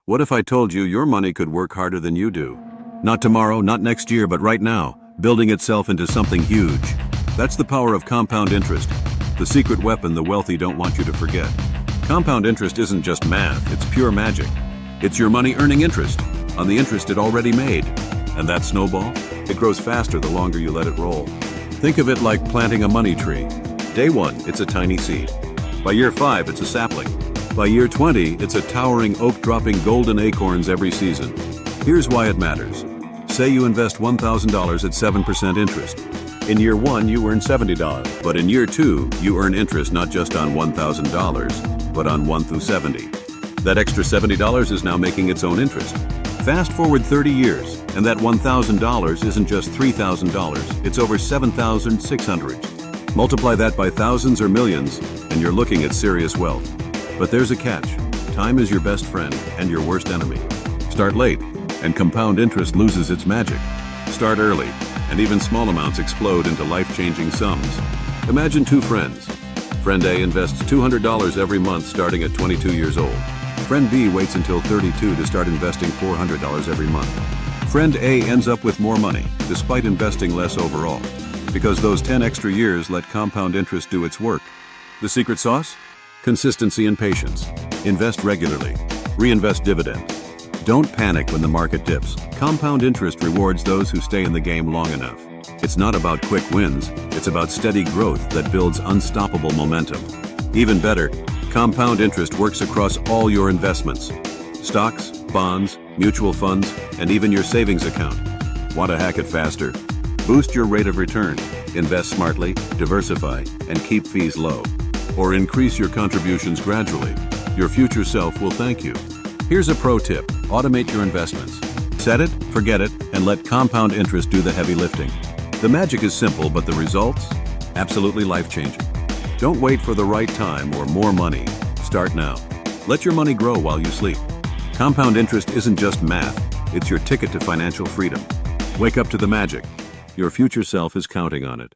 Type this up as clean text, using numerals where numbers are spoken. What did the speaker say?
What if I told you your money could work harder than you do? Not tomorrow, not next year, but right now, building itself into something huge. That's the power of compound interest, the secret weapon the wealthy don't want you to forget. Compound interest isn't just math, it's pure magic. It's your money earning interest on the interest it already made. And that snowball? It grows faster the longer you let it roll. Think of it like planting a money tree. Day 1, it's a tiny seed. By year 5, it's a sapling. By year 20, it's a towering oak dropping golden acorns every season. Here's why it matters. Say you invest $1,000 at 7% interest. In year 1, you earn $70, but in year 2, you earn interest not just on $1,000, but on 1 through 70. That extra $70 is now making its own interest. Fast forward 30 years, and that $1,000 isn't just $3,000, it's over $7,600. Multiply that by thousands or millions, and you're looking at serious wealth. But there's a catch. Time is your best friend and your worst enemy. Start late, and compound interest loses its magic. Start early, and even small amounts explode into life-changing sums. Imagine 2 friends. Friend A invests $200 every month starting at 22 years old. Friend B waits until 32 to start investing $400 every month. Friend A ends up with more money, despite investing less overall, because those 10 extra years let compound interest do its work. The secret sauce? Consistency and patience. Invest regularly. Reinvest dividends. Don't panic when the market dips. Compound interest rewards those who stay in the game long enough. It's not about quick wins, it's about steady growth that builds unstoppable momentum. Even better, compound interest works across all your investments. Stocks, bonds, mutual funds, and even your savings account. Want to hack it faster? Boost your rate of return. Invest smartly, diversify, and keep fees low. Or increase your contributions gradually. Your future self will thank you. Here's a pro tip. Automate your investments. Set it, forget it, and let compound interest do the heavy lifting. The magic is simple, but the results? Absolutely life-changing. Don't wait for the right time or more money. Start now. Let your money grow while you sleep. Compound interest isn't just math, it's your ticket to financial freedom. Wake up to the magic. Your future self is counting on it.